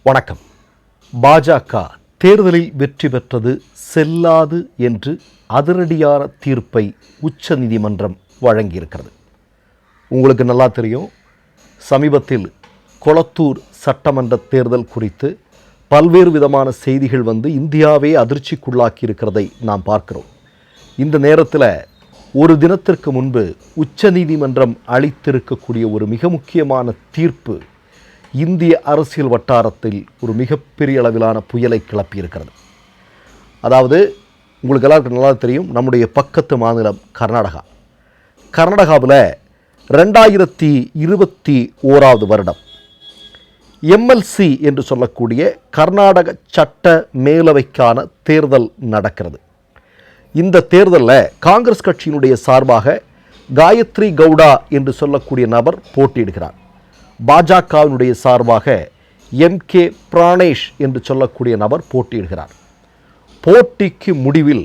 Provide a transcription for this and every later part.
வணக்கம். பாஜக தேர்தலில் வெற்றி பெற்றது செல்லாது என்று அதிரடியான தீர்ப்பை உச்சநீதிமன்றம் வழங்கியிருக்கிறது. உங்களுக்கு நல்லா தெரியும், சமீபத்தில் கொளத்தூர் சட்டமன்ற தேர்தல் குறித்து பல்வேறு விதமான செய்திகள் இந்தியாவே அதிர்ச்சிக்குள்ளாக்கி இருக்கிறதை நாம் பார்க்கிறோம். இந்த நேரத்தில் ஒரு தினத்திற்கு முன்பு உச்சநீதிமன்றம் அளித்திருக்கக்கூடிய ஒரு மிக முக்கியமான தீர்ப்பு இந்திய அரசியல் வட்டாரத்தில் ஒரு மிகப்பெரிய அளவிலான புயலை கிளப்பியிருக்கிறது. அதாவது உங்களுக்கு எல்லாருக்கும் நல்லா தெரியும், நம்முடைய பக்கத்து மாநிலம் கர்நாடகாவில் 2021 வருடம் எம்எல்சி என்று சொல்லக்கூடிய கர்நாடக சட்ட மேலவைக்கான தேர்தல் நடக்கிறது. இந்த தேர்தலில் காங்கிரஸ் கட்சியினுடைய சார்பாக காயத்ரி கவுடா என்று சொல்லக்கூடிய நபர் போட்டியிடுகிறார். பாஜகவினுடைய சார்பாக எம்கே பிராணேஷ் என்று சொல்லக்கூடிய நபர் போட்டியிடுகிறார். போட்டிக்கு முடிவில்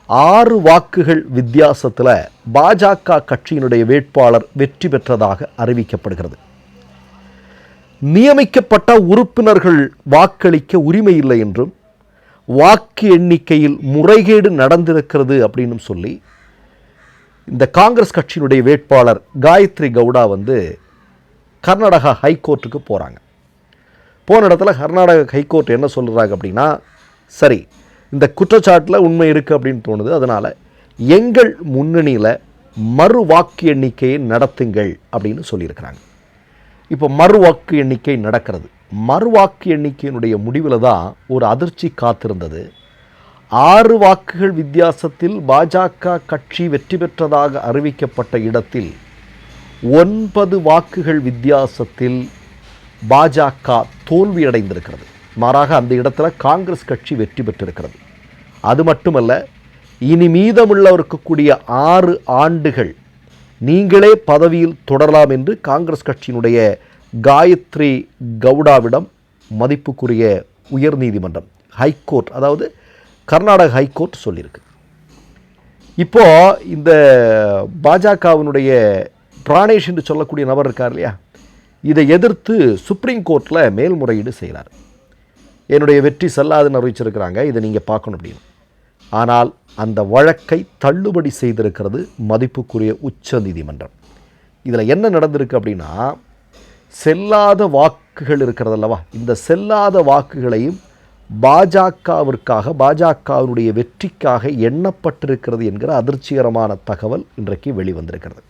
6 வாக்குகள் வித்தியாசத்தில் பாஜக கட்சியினுடைய வேட்பாளர் வெற்றி பெற்றதாக அறிவிக்கப்படுகிறது. நியமிக்கப்பட்ட உறுப்பினர்கள் வாக்களிக்க உரிமை இல்லை என்றும் வாக்கு எண்ணிக்கையில் முறைகேடு நடந்திருக்கிறது அப்படின்னு சொல்லி இந்த காங்கிரஸ் கட்சியினுடைய வேட்பாளர் காயத்ரி கவுடா கர்நாடகா ஹைகோர்ட்டுக்கு போகிறாங்க. போன இடத்துல கர்நாடக ஹைகோர்ட் என்ன சொல்கிறாங்க அப்படின்னா, சரி, இந்த குற்றச்சாட்டில் உண்மை இருக்குது அப்படின்னு தோணுது, அதனால் எங்கள் முன்னணியில் மறு வாக்கு எண்ணிக்கையை நடத்துங்கள் அப்படின்னு சொல்லியிருக்கிறாங்க. இப்போ மறு வாக்கு எண்ணிக்கை நடக்கிறது. மறு வாக்கு எண்ணிக்கையினுடைய முடிவில் தான் ஒரு அதிர்ச்சி காத்திருந்தது. 6 வாக்குகள் வித்தியாசத்தில் பாஜக கட்சி வெற்றி பெற்றதாக அறிவிக்கப்பட்ட இடத்தில் 9 வாக்குகள் வித்தியாசத்தில் பாஜக தோல்வியடைந்திருக்கிறது. மாறாக அந்த இடத்துல காங்கிரஸ் கட்சி வெற்றி பெற்றிருக்கிறது. அது மட்டுமல்ல, இனி மீதமுள்ள இருக்கக்கூடிய 6 ஆண்டுகள் நீங்களே பதவியில் தொடரலாம் என்று காங்கிரஸ் கட்சியினுடைய காயத்ரி கவுடாவிடம் மதிப்புக்குரிய உயர்நீதிமன்றம் ஹைகோர்ட், அதாவது கர்நாடக ஹைகோர்ட் சொல்லியிருக்கு. இப்போ இந்த பாஜகவினுடைய பிராணேஷ் என்று சொல்லக்கூடிய நபர் இருக்கார் இல்லையா, இதை எதிர்த்து சுப்ரீம் கோர்ட்டில் மேல்முறையீடு செய்கிறார். என்னுடைய வெற்றி செல்லாதுன்னு அறிவிச்சிருக்கிறாங்க, இதை நீங்கள் பார்க்கணும் அப்படின்னு. ஆனால் அந்த வழக்கை தள்ளுபடி செய்திருக்கிறது மதிப்புக்குரிய உச்ச நீதிமன்றம். இதில் என்ன நடந்திருக்கு அப்படின்னா, செல்லாத வாக்குகள் இருக்கிறதல்லவா, இந்த செல்லாத வாக்குகளையும் பாஜகவினுடைய வெற்றிக்காக எண்ணப்பட்டிருக்கிறது என்கிற அதிர்ச்சிகரமான தகவல் இன்றைக்கு வெளிவந்திருக்கிறது.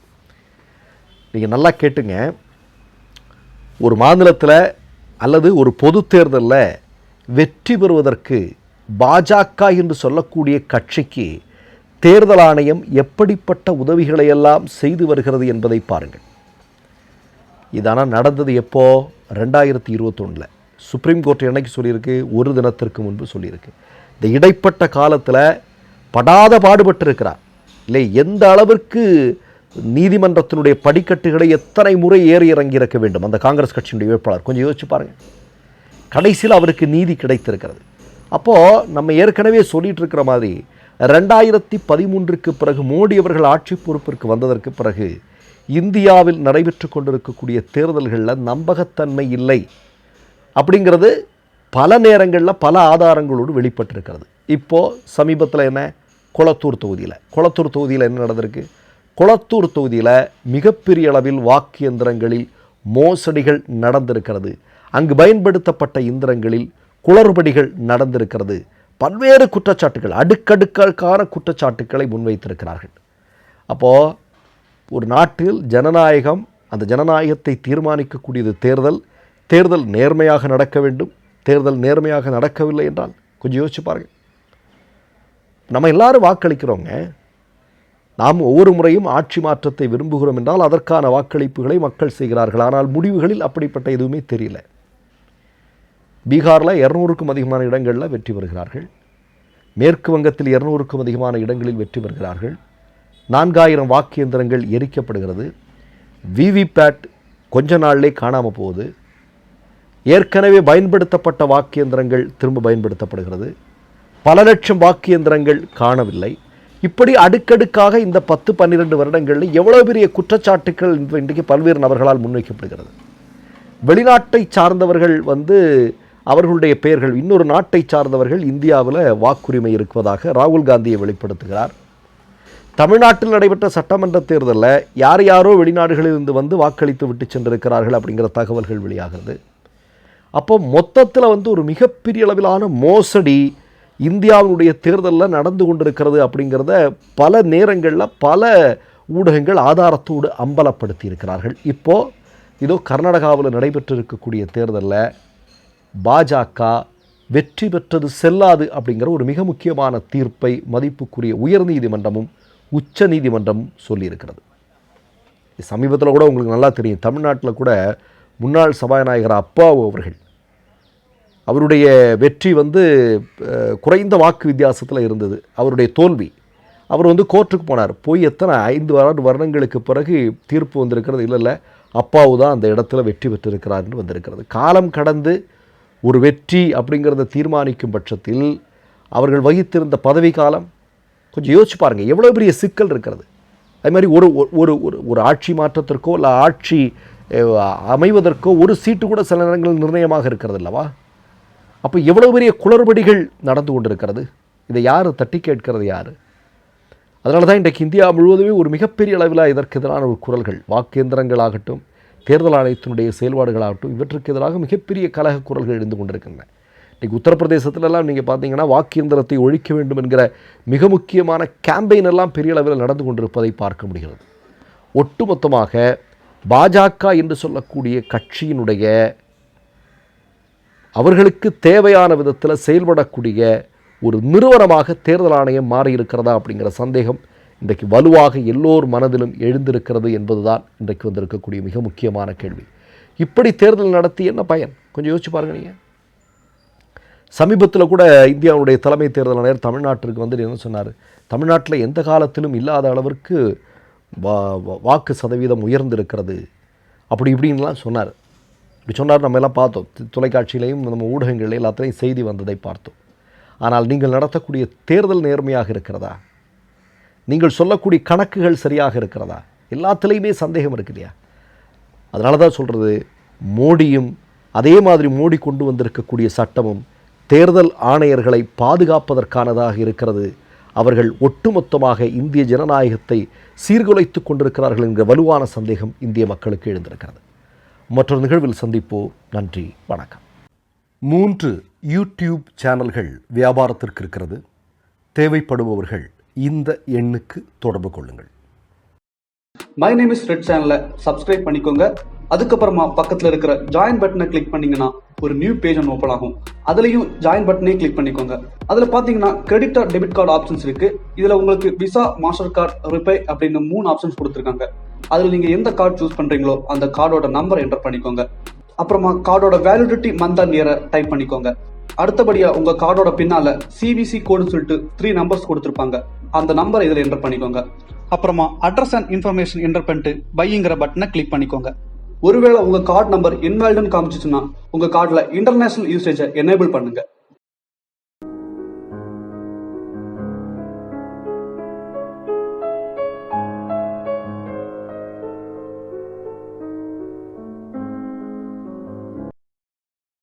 நீங்கள் நல்லா கேட்டுங்க, ஒரு மாநிலத்தில் அல்லது ஒரு பொது தேர்தலில் வெற்றி பெறுவதற்கு பாஜக என்று சொல்லக்கூடிய கட்சிக்கு தேர்தல் ஆணையம் எப்படிப்பட்ட உதவிகளையெல்லாம் செய்து வருகிறது என்பதை பாருங்கள். இதனால் நடந்தது எப்போ? 2021 சுப்ரீம் கோர்ட் என்னைக்கு சொல்லியிருக்கு? ஒரு தினத்திற்கு முன்பு சொல்லியிருக்கு. இந்த இடைப்பட்ட காலத்தில் படாத பாடுபட்டிருக்கிறார் இல்லை, எந்த அளவிற்கு நீதிமன்றத்தினுடைய படிக்கட்டுகளை எத்தனை முறை ஏறி இறங்கி இருக்க வேண்டும் அந்த காங்கிரஸ் கட்சியினுடைய வேட்பாளர், கொஞ்சம் யோசிச்சு பாருங்கள். கடைசியில் அவருக்கு நீதி கிடைத்திருக்கிறது. அப்போது நம்ம ஏற்கனவே சொல்லிட்டு இருக்கிற மாதிரி 2013 பிறகு மோடி அவர்கள் ஆட்சி பொறுப்பிற்கு வந்ததற்கு பிறகு இந்தியாவில் நடைபெற்று கொண்டிருக்கக்கூடிய தேர்தல்களில் நம்பகத்தன்மை இல்லை அப்படிங்கிறது பல நேரங்களில் பல ஆதாரங்களோடு வெளிப்பட்டிருக்கிறது. இப்போது சமீபத்தில் என்ன, கொளத்தூர் தொகுதியில் என்ன நடந்திருக்கு? கொளத்தூர் தொகுதியில் மிகப்பெரிய அளவில் வாக்கு எந்திரங்களில் மோசடிகள் நடந்திருக்கிறது. அங்கு பயன்படுத்தப்பட்ட இயந்திரங்களில் குளறுபடிகள் நடந்திருக்கிறது. பல்வேறு குற்றச்சாட்டுகள், அடுக்கடுக்கான குற்றச்சாட்டுக்களை முன்வைத்திருக்கிறார்கள். அப்போது ஒரு நாட்டில் ஜனநாயகம், அந்த ஜனநாயகத்தை தீர்மானிக்கக்கூடியது தேர்தல் நேர்மையாக நடக்க வேண்டும். தேர்தல் நேர்மையாக நடக்கவில்லை என்றால் கொஞ்சம் யோசிச்சு பாருங்கள். நம்ம எல்லாரும் வாக்களிக்கிறோங்க. நாம் ஒவ்வொரு முறையும் ஆட்சி மாற்றத்தை விரும்புகிறோம் என்றால் அதற்கான வாக்களிப்புகளை மக்கள் செய்கிறார்கள். ஆனால் முடிவுகளில் அப்படிப்பட்ட எதுவுமே தெரியல. பீகாரில் 200க்கும் அதிகமான இடங்களில் வெற்றி பெறுகிறார்கள். மேற்கு வங்கத்தில் 200க்கும் அதிகமான இடங்களில் வெற்றி பெறுகிறார்கள். 4000 வாக்கு இயந்திரங்கள் எரிக்கப்படுகிறது. விவிபேட் கொஞ்ச நாளிலே காணாமல் போகுது. ஏற்கனவே பயன்படுத்தப்பட்ட வாக்கு இயந்திரங்கள் திரும்ப பயன்படுத்தப்படுகிறது. பல லட்சம் வாக்கு இயந்திரங்கள் காணவில்லை. இப்படி அடுக்கடுக்காக இந்த 10-12 வருடங்களில் எவ்வளோ பெரிய குற்றச்சாட்டுக்கள் இன்றைக்கு பல்வேறு நபர்களால் முன்வைக்கப்படுகிறது. வெளிநாட்டை சார்ந்தவர்கள் அவர்களுடைய பெயர்கள் இன்னொரு நாட்டை சார்ந்தவர்கள் இந்தியாவில் வாக்குரிமை இருப்பதாக ராகுல் காந்தியை வெளிப்படுத்துகிறார். தமிழ்நாட்டில் நடைபெற்ற சட்டமன்ற தேர்தலில் யார் யாரோ வெளிநாடுகளிலிருந்து வந்து வாக்களித்து விட்டு சென்றிருக்கிறார்கள் அப்படிங்கிற தகவல்கள் வெளியாகிறது. அப்போ மொத்தத்தில் ஒரு மிகப்பெரிய அளவிலான மோசடி இந்தியாவுடைய தேர்தலில் நடந்து கொண்டிருக்கிறது அப்படிங்கிறத பல நேரங்களில் பல ஊடகங்கள் ஆதாரத்தோடு அம்பலப்படுத்தி இருக்கிறார்கள். இப்போது இதோ கர்நாடகாவில் நடைபெற்றிருக்கக்கூடிய தேர்தலில் பாஜக வெற்றி பெற்றது செல்லாது அப்படிங்கிற ஒரு மிக முக்கியமான தீர்ப்பை மதிப்புக்குரிய உயர்நீதிமன்றமும் உச்ச நீதிமன்றமும் சொல்லியிருக்கிறது. சமீபத்தில் கூட உங்களுக்கு நல்லா தெரியும், தமிழ்நாட்டில் கூட முன்னாள் சபாநாயகர் அப்பாவு அவர்கள் அவருடைய வெற்றி குறைந்த வாக்கு வித்தியாசத்தில் இருந்தது. அவருடைய தோல்வி, அவர் கோர்ட்டுக்கு போனார். போய் எத்தனை 5 வருடங்களுக்கு பிறகு தீர்ப்பு வந்திருக்கிறது, இல்லை அப்பாவு தான் அந்த இடத்துல வெற்றி பெற்றிருக்கிறார்னு வந்திருக்கிறது. காலம் கடந்து ஒரு வெற்றி அப்படிங்கிறத தீர்மானிக்கும் பட்சத்தில் அவர்கள் வகித்திருந்த பதவி காலம் கொஞ்சம் யோசிச்சு பாருங்கள், எவ்வளோ பெரிய சிக்கல் இருக்கிறது. அது மாதிரி ஒரு ஒரு ஒரு ஆட்சி மாற்றத்திற்கோ இல்லை ஆட்சி அமைவதற்கோ ஒரு சீட்டு கூட சில நேரங்களில் நிர்ணயமாக இருக்கிறது அல்லவா? அப்போ எவ்வளோ பெரிய குளறுபடிகள் நடந்து கொண்டிருக்கிறது. இதை யார் தட்டி கேட்கிறது, யார்? அதனால தான் இன்றைக்கு இந்தியா முழுவதுமே ஒரு மிகப்பெரிய அளவில் இதற்கு எதிரான ஒரு குரல்கள், வாக்கேந்திரங்களாகட்டும் தேர்தல் ஆணையத்தினுடைய செயல்பாடுகளாகட்டும் இவற்றுக்கு எதிராக மிகப்பெரிய கலக குரல்கள் எழுந்து கொண்டிருக்கின்றன. இன்றைக்கு உத்தரப்பிரதேசத்திலெல்லாம் நீங்கள் பார்த்தீங்கன்னா வாக்கேந்திரத்தை ஒழிக்க வேண்டும் என்கிற மிக முக்கியமான கேம்பெயின் எல்லாம் பெரிய அளவில் நடந்து கொண்டிருப்பதை பார்க்க முடிகிறது. ஒட்டுமொத்தமாக பாஜக என்று சொல்லக்கூடிய கட்சியினுடைய அவர்களுக்கு தேவையான விதத்தில் செயல்படக்கூடிய ஒரு நிறுவனமாக தேர்தல் ஆணையம் மாறியிருக்கிறதா அப்படிங்கிற சந்தேகம் இன்றைக்கு வலுவாக எல்லோர் மனதிலும் எழுந்திருக்கிறது என்பதுதான் இன்றைக்கு வந்திருக்கக்கூடிய மிக முக்கியமான கேள்வி. இப்படி தேர்தல் நடத்தி என்ன பயன்? கொஞ்சம் யோசிச்சு பாருங்க. நீங்கள் சமீபத்தில் கூட இந்தியாவுடைய தலைமை தேர்தல் ஆணையர் தமிழ்நாட்டிற்கு என்ன சொன்னார், தமிழ்நாட்டில் எந்த காலத்திலும் இல்லாத அளவிற்கு வாக்கு சதவீதம் உயர்ந்திருக்கிறது அப்படி இப்படின்லாம் சொன்னார். இப்படி சொன்னார். நம்ம எல்லாம் பார்த்தோம், தொலைக்காட்சியிலையும் நம்ம ஊடகங்களில் எல்லாத்தையும் செய்தி வந்ததை பார்த்தோம். ஆனால் நீங்கள் நடத்தக்கூடிய தேர்தல் நேர்மையாக இருக்கிறதா? நீங்கள் சொல்லக்கூடிய கணக்குகள் சரியாக இருக்கிறதா? எல்லாத்துலேயுமே சந்தேகம் இருக்கு இல்லையா? அதனால தான் சொல்கிறது, மோடியும் அதே மாதிரி மோடி கொண்டு வந்திருக்கக்கூடிய சட்டமும் தேர்தல் ஆணையர்களை பாதுகாப்பதற்கானதாக இருக்கிறது. அவர்கள் ஒட்டுமொத்தமாக இந்திய ஜனநாயகத்தை சீர்குலைத்து கொண்டிருக்கிறார்கள் என்கிற வலுவான சந்தேகம் இந்திய மக்களுக்கு எழுந்திருக்கிறது. மற்றொரு நிகழ்வில் சந்திப்போம். நன்றி, வணக்கம். 3 யூடியூப் சேனல்கள் வியாபாரத்திற்கு இருக்கிறது. தேவைப்படுபவர்கள் இந்த எண்ணுக்கு தொடர்பு கொள்ளுங்கள். மை நேம் இஸ் ரெட் சேனலை சப்ஸ்கிரைப் பண்ணிக்கோங்க. அதுக்கப்புறமா பக்கத்தில் இருக்கிற ஜாயின் பட்டனை கிளிக் பண்ணீங்கன்னா ஒரு நியூ பேஜ் ஒன்று ஓப்பன் ஆகும். அதுலேயும் ஜாயின் பட்டனே கிளிக் பண்ணிக்கோங்க. அதில் பார்த்தீங்கன்னா credit R debit card options இருக்கு. இதில் உங்களுக்கு விசா, மாஸ்டர் கார்டு, ரிப்பே அப்படின்னு 3 ஆப்ஷன்ஸ் கொடுத்துருக்காங்க. அதில் நீங்கள் எந்த கார்டு சூஸ் பண்ணுறீங்களோ அந்த கார்டோட நம்பர் என்டர் பண்ணிக்கோங்க. அப்புறமா கார்டோட வேலிடிட்டி மந்த் அண்ட் இயரை டைப் பண்ணிக்கோங்க. அடுத்தபடியா உங்க கார்டோட பின்னால சிவிசி கோடுன்னு சொல்லிட்டு 3 நம்பர்ஸ் கொடுத்துருப்பாங்க. அந்த நம்பரை இதில் என்டர் பண்ணிக்கோங்க. அப்புறமா அட்ரஸ் அண்ட் இன்ஃபர்மேஷன் என்டர் பண்ணிட்டு பைங்கிற பட்டனை கிளிக் பண்ணிக்கோங்க. ஒருவேளை உங்க கார்டு நம்பர் இன்வாலிட்னு காமிச்சிச்சுன்னா உங்க கார்டுல இன்டர்நேஷனல் யூசேஜை எனேபிள் பண்ணுங்க.